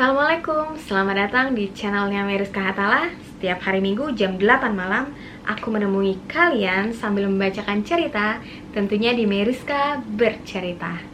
Assalamualaikum, selamat datang di channelnya Meriska Hatala. Setiap hari Minggu jam 8 malam, aku menemui kalian sambil membacakan cerita, tentunya di Meriska Bercerita.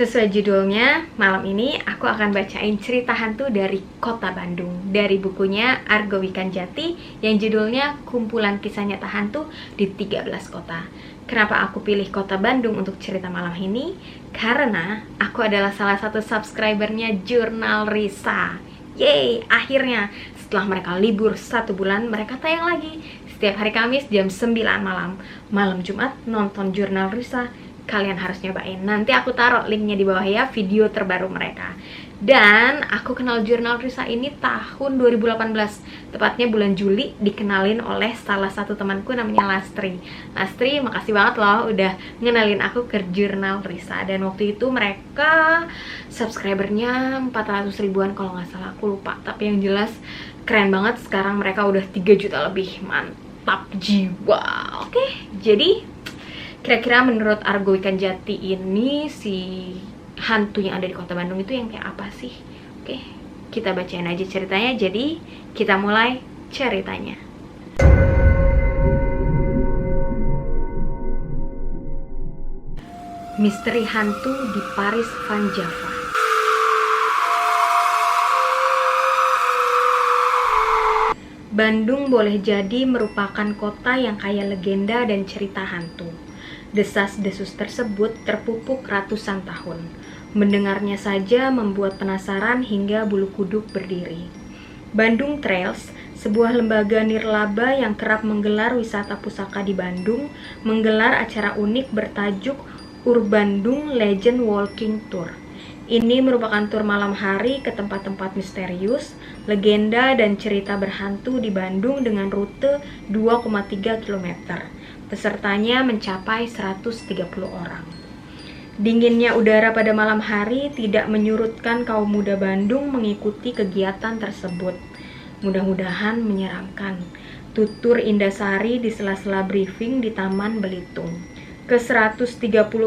Sesuai judulnya, malam ini aku akan bacain cerita hantu dari Kota Bandung dari bukunya Argo Wikanjati yang judulnya Kumpulan Kisah Nyata Hantu di 13 Kota. Kenapa aku pilih Kota Bandung untuk cerita malam ini? Karena aku adalah salah satu subscribernya Jurnal Risa. Yeay, akhirnya setelah mereka libur 1 bulan, mereka tayang lagi setiap hari Kamis jam 9 malam. Malam Jumat nonton Jurnal Risa. Kalian harus nyobain. Nanti aku taruh linknya di bawah ya, video terbaru mereka. Dan aku kenal Jurnal Risa ini tahun 2018, tepatnya bulan Juli, dikenalin oleh salah satu temanku namanya Lastri. Lastri, makasih banget loh udah ngenalin aku ke Jurnal Risa. Dan waktu itu mereka subscribernya 400 ribuan kalau nggak salah, aku lupa. Tapi yang jelas keren banget, sekarang mereka udah 3 juta lebih. Mantap jiwa. Oke, jadi kira-kira menurut Argo Wikanjati ini si hantu yang ada di Kota Bandung itu yang kayak apa sih? Oke, kita bacain aja ceritanya. Jadi kita mulai ceritanya. Misteri hantu di Paris Van Java. Bandung boleh jadi merupakan kota yang kaya legenda dan cerita hantu. Desas-desus tersebut terpupuk ratusan tahun. Mendengarnya saja membuat penasaran hingga bulu kuduk berdiri. Bandung Trails, sebuah lembaga nirlaba yang kerap menggelar wisata pusaka di Bandung, menggelar acara unik bertajuk Urbandung Legend Walking Tour. Ini merupakan tur malam hari ke tempat-tempat misterius, legenda, dan cerita berhantu di Bandung dengan rute 2,3 km. Pesertanya mencapai 130 orang. Dinginnya udara pada malam hari tidak menyurutkan kaum muda Bandung mengikuti kegiatan tersebut. Mudah-mudahan menyeramkan. Tutur Indasari di sela-sela briefing di Taman Belitung. Ke 130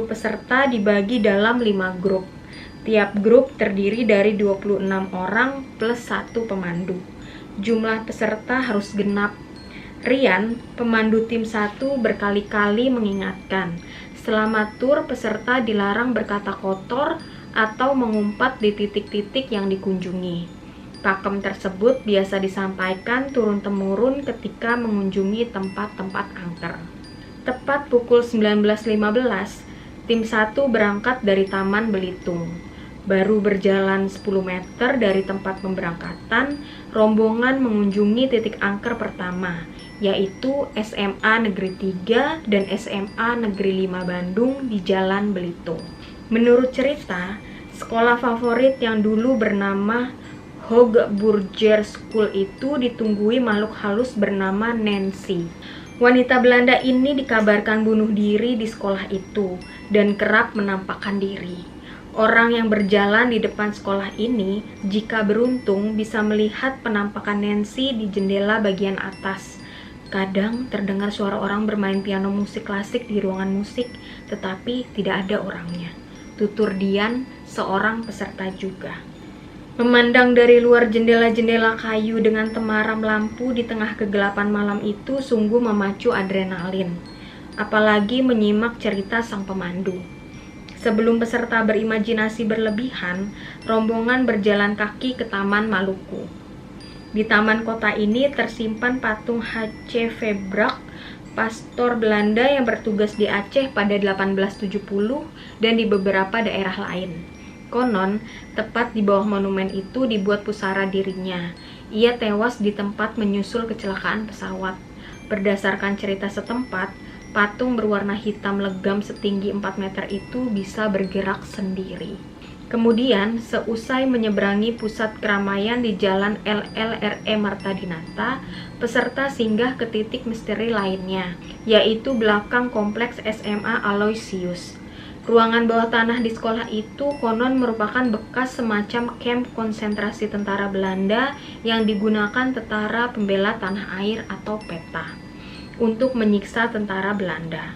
peserta dibagi dalam 5 grup. Tiap grup terdiri dari 26 orang plus 1 pemandu. Jumlah peserta harus genap. Rian, pemandu tim 1, berkali-kali mengingatkan, selama tur peserta dilarang berkata kotor atau mengumpat di titik-titik yang dikunjungi. Pakem tersebut biasa disampaikan turun-temurun ketika mengunjungi tempat-tempat angker. Tepat pukul 19.15, tim 1 berangkat dari Taman Belitung. Baru berjalan 10 meter dari tempat pemberangkatan, rombongan mengunjungi titik angker pertama, yaitu SMA Negeri 3 dan SMA Negeri 5 Bandung di Jalan Belitung. Menurut cerita, sekolah favorit yang dulu bernama Hoogburger School itu ditunggui makhluk halus bernama Nancy. Wanita Belanda ini dikabarkan bunuh diri di sekolah itu dan kerap menampakkan diri. Orang yang berjalan di depan sekolah ini, jika beruntung, bisa melihat penampakan Nancy di jendela bagian atas. Kadang terdengar suara orang bermain piano musik klasik di ruangan musik, tetapi tidak ada orangnya. Tutur Dian, seorang peserta juga. Memandang dari luar jendela-jendela kayu dengan temaram lampu di tengah kegelapan malam itu sungguh memacu adrenalin. Apalagi menyimak cerita sang pemandu. Sebelum peserta berimajinasi berlebihan, rombongan berjalan kaki ke Taman Maluku. Di taman kota ini tersimpan patung H.C. Verbrak, pastor Belanda yang bertugas di Aceh pada 1870 dan di beberapa daerah lain. Konon, tepat di bawah monumen itu dibuat pusara dirinya. Ia tewas di tempat menyusul kecelakaan pesawat. Berdasarkan cerita setempat, patung berwarna hitam legam setinggi 4 meter itu bisa bergerak sendiri. Kemudian, seusai menyeberangi pusat keramaian di Jalan LLRE Marta Dinata, peserta singgah ke titik misteri lainnya, yaitu belakang kompleks SMA Aloysius. Ruangan bawah tanah di sekolah itu konon merupakan bekas semacam kamp konsentrasi tentara Belanda yang digunakan tentara pembela tanah air atau PETA untuk menyiksa tentara Belanda.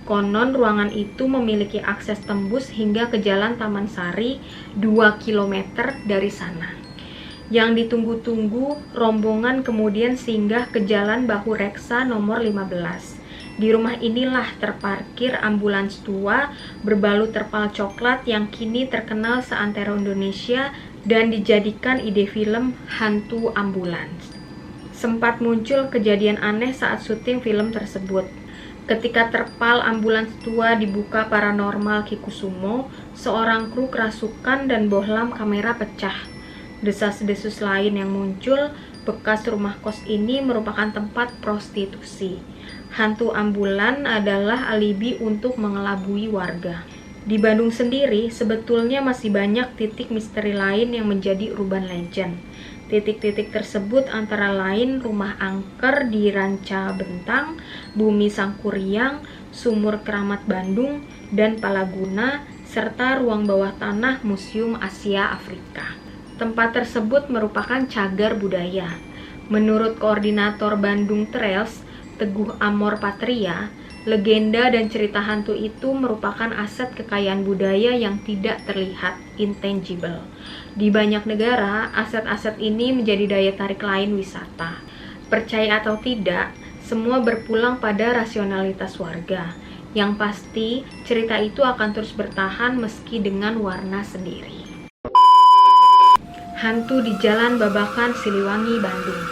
Konon ruangan itu memiliki akses tembus hingga ke Jalan Taman Sari 2 km dari sana. Yang ditunggu-tunggu, rombongan kemudian singgah ke Jalan Bahu Reksa nomor 15. Di rumah inilah terparkir ambulans tua berbalut terpal coklat yang kini terkenal seantero Indonesia dan dijadikan ide film Hantu Ambulans. Sempat muncul kejadian aneh saat syuting film tersebut. Ketika terpal ambulans tua dibuka paranormal Kikusumo, seorang kru kerasukan dan bohlam kamera pecah. Desas-desus lain yang muncul, bekas rumah kos ini merupakan tempat prostitusi. Hantu ambulan adalah alibi untuk mengelabui warga. Di Bandung sendiri, sebetulnya masih banyak titik misteri lain yang menjadi urban legend. Titik-titik tersebut antara lain Rumah Angker di Ranca Bentang, Bumi Sangkuriang, Sumur Keramat Bandung, dan Palaguna, serta ruang bawah tanah Museum Asia Afrika. Tempat tersebut merupakan cagar budaya. Menurut koordinator Bandung Trails, Teguh Amor Patria, legenda dan cerita hantu itu merupakan aset kekayaan budaya yang tidak terlihat, intangible. Di banyak negara, aset-aset ini menjadi daya tarik lain wisata. Percaya atau tidak, semua berpulang pada rasionalitas warga. Yang pasti, cerita itu akan terus bertahan meski dengan warna sendiri. Hantu di Jalan Babakan Siliwangi, Bandung.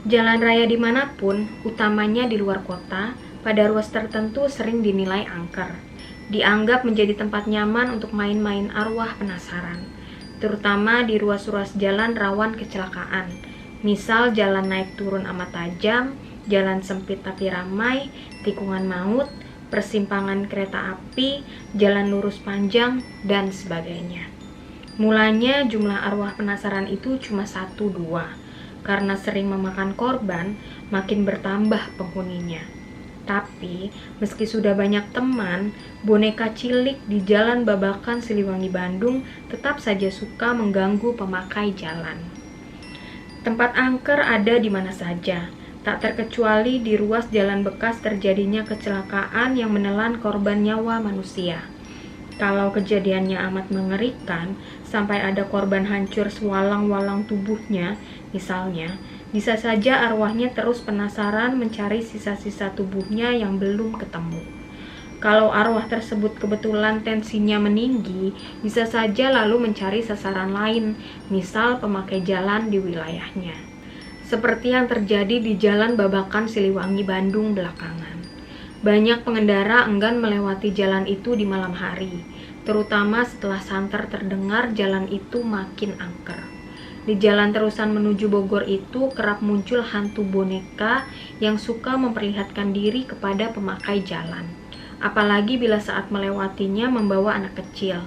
Jalan raya dimanapun, utamanya di luar kota, pada ruas tertentu sering dinilai angker. Dianggap menjadi tempat nyaman untuk main-main arwah penasaran, terutama di ruas-ruas jalan rawan kecelakaan. Misal jalan naik turun amat tajam, jalan sempit tapi ramai, tikungan maut, persimpangan kereta api, jalan lurus panjang, dan sebagainya. Mulanya jumlah arwah penasaran itu cuma 1-2. Karena sering memakan korban, makin bertambah penghuninya. Tapi, meski sudah banyak teman, boneka cilik di Jalan Babakan Siliwangi Bandung tetap saja suka mengganggu pemakai jalan. Tempat angker ada di mana saja, tak terkecuali di ruas jalan bekas terjadinya kecelakaan yang menelan korban nyawa manusia. Kalau kejadiannya amat mengerikan, sampai ada korban hancur sewalang-walang tubuhnya, misalnya, bisa saja arwahnya terus penasaran mencari sisa-sisa tubuhnya yang belum ketemu. Kalau arwah tersebut kebetulan tensinya meninggi, bisa saja lalu mencari sasaran lain, misal pemakai jalan di wilayahnya. Seperti yang terjadi di Jalan Babakan Siliwangi Bandung belakangan. Banyak pengendara enggan melewati jalan itu di malam hari, terutama setelah santer terdengar jalan itu makin angker. Di jalan terusan menuju Bogor itu kerap muncul hantu boneka yang suka memperlihatkan diri kepada pemakai jalan. Apalagi bila saat melewatinya membawa anak kecil.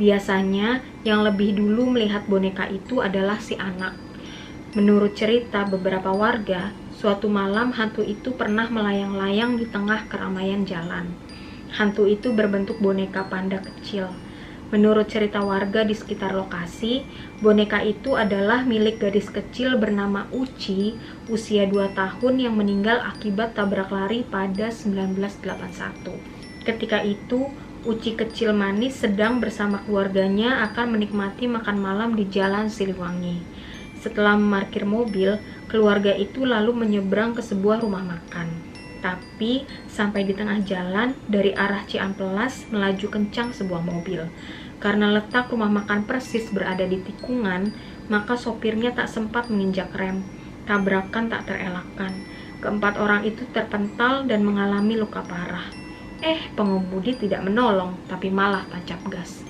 Biasanya yang lebih dulu melihat boneka itu adalah si anak. Menurut cerita beberapa warga, suatu malam hantu itu pernah melayang-layang di tengah keramaian jalan. Hantu itu berbentuk boneka panda kecil. Menurut cerita warga di sekitar lokasi, boneka itu adalah milik gadis kecil bernama Uci, usia 2 tahun yang meninggal akibat tabrak lari pada 1981. Ketika itu, Uci kecil manis sedang bersama keluarganya akan menikmati makan malam di Jalan Siliwangi. Setelah memarkir mobil, keluarga itu lalu menyeberang ke sebuah rumah makan. Tapi, sampai di tengah jalan, dari arah Ciampelas melaju kencang sebuah mobil. Karena letak rumah makan persis berada di tikungan, maka sopirnya tak sempat menginjak rem. Tabrakan tak terelakkan. Keempat orang itu terpental dan mengalami luka parah. Pengemudi tidak menolong, tapi malah tancap gas.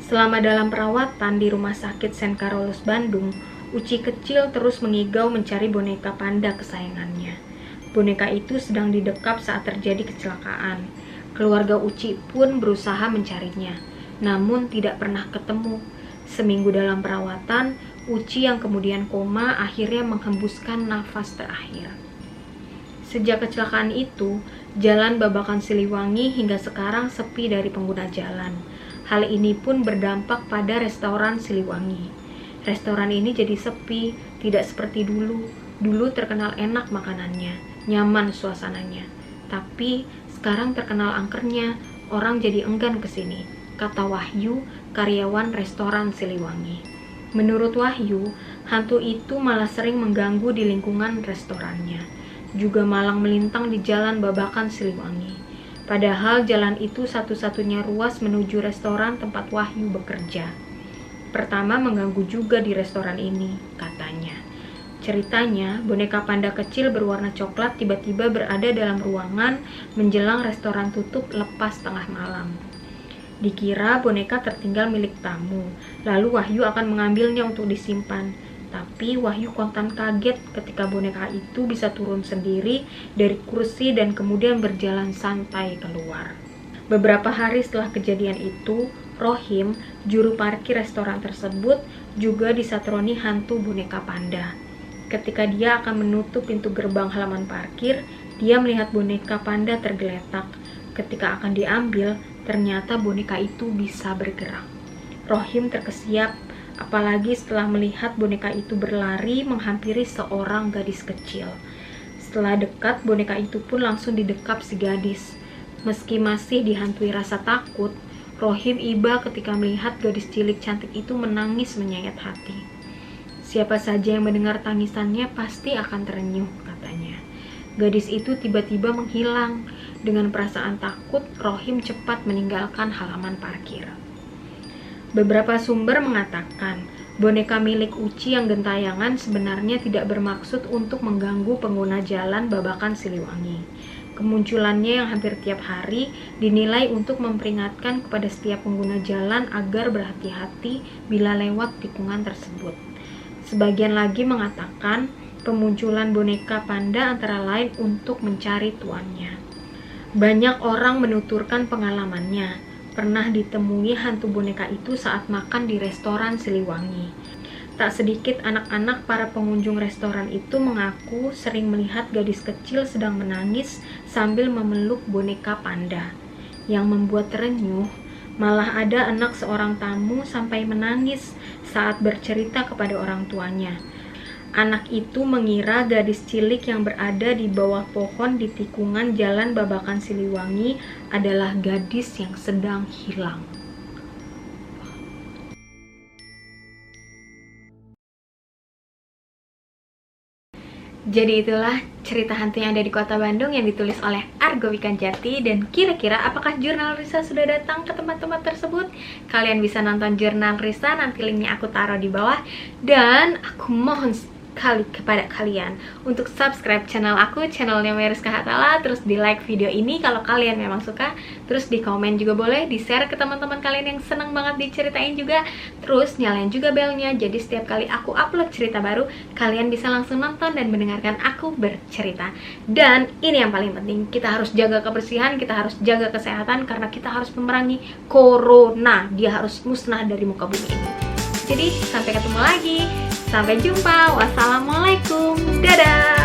Selama dalam perawatan di Rumah Sakit St. Carolus Bandung, Uci kecil terus mengigau mencari boneka panda kesayangannya. Boneka itu sedang didekap saat terjadi kecelakaan. Keluarga Uci pun berusaha mencarinya, namun tidak pernah ketemu. Seminggu dalam perawatan, Uci yang kemudian koma akhirnya menghembuskan nafas terakhir. Sejak kecelakaan itu, jalan Babakan Siliwangi hingga sekarang sepi dari pengguna jalan. Hal ini pun berdampak pada restoran Siliwangi. Restoran ini jadi sepi, tidak seperti dulu. Dulu terkenal enak makanannya, nyaman suasananya. Tapi sekarang terkenal angkernya, orang jadi enggan ke sini, kata Wahyu, karyawan restoran Siliwangi. Menurut Wahyu, hantu itu malah sering mengganggu di lingkungan restorannya, juga malang melintang di jalan Babakan Siliwangi. Padahal jalan itu satu-satunya ruas menuju restoran tempat Wahyu bekerja. Pertama mengganggu juga di restoran ini, katanya. Ceritanya, boneka panda kecil berwarna coklat tiba-tiba berada dalam ruangan menjelang restoran tutup lepas tengah malam. Dikira boneka tertinggal milik tamu, lalu Wahyu akan mengambilnya untuk disimpan. Tapi Wahyu kontan kaget ketika boneka itu bisa turun sendiri dari kursi dan kemudian berjalan santai keluar. Beberapa hari setelah kejadian itu, Rohim, juru parkir restoran tersebut, juga disatroni hantu boneka panda. Ketika dia akan menutup pintu gerbang halaman parkir, dia melihat boneka panda tergeletak. Ketika akan diambil, ternyata boneka itu bisa bergerak. Rohim terkesiap, apalagi setelah melihat boneka itu berlari menghampiri seorang gadis kecil. Setelah dekat, boneka itu pun langsung didekap si gadis. Meski masih dihantui rasa takut, Rohim iba ketika melihat gadis cilik cantik itu menangis menyayat hati. Siapa saja yang mendengar tangisannya pasti akan terenyuh, katanya. Gadis itu tiba-tiba menghilang. Dengan perasaan takut, Rohim cepat meninggalkan halaman parkir. Beberapa sumber mengatakan, boneka milik Uci yang gentayangan sebenarnya tidak bermaksud untuk mengganggu pengguna jalan Babakan Siliwangi. Kemunculannya yang hampir tiap hari dinilai untuk memperingatkan kepada setiap pengguna jalan agar berhati-hati bila lewat tikungan tersebut. Sebagian lagi mengatakan, pemunculan boneka panda antara lain untuk mencari tuannya. Banyak orang menuturkan pengalamannya. Pernah ditemui hantu boneka itu saat makan di restoran Siliwangi. Tak sedikit anak-anak para pengunjung restoran itu mengaku sering melihat gadis kecil sedang menangis sambil memeluk boneka panda. Yang membuat terenyuh, malah ada anak seorang tamu sampai menangis saat bercerita kepada orang tuanya. Anak itu mengira gadis cilik yang berada di bawah pohon di tikungan jalan Babakan Siliwangi adalah gadis yang sedang hilang. Jadi itulah cerita hantu yang ada di kota Bandung yang ditulis oleh Argo Wikanjati. Dan kira-kira apakah jurnal Risa sudah datang ke tempat-tempat tersebut? Kalian bisa nonton jurnal Risa, nanti linknya aku taruh di bawah. Dan aku mohon kepada kalian untuk subscribe channel aku, channelnya Meriska Hatala, terus di like video ini kalau kalian memang suka, terus di komen juga boleh, di share ke teman-teman kalian yang seneng banget diceritain juga, terus nyalain juga belnya, jadi setiap kali aku upload cerita baru, kalian bisa langsung nonton dan mendengarkan aku bercerita. Dan ini yang paling penting, kita harus jaga kebersihan, kita harus jaga kesehatan, karena kita harus memerangi corona, dia harus musnah dari muka bumi ini. Jadi sampai ketemu lagi. Sampai jumpa. Wassalamualaikum. Dadah.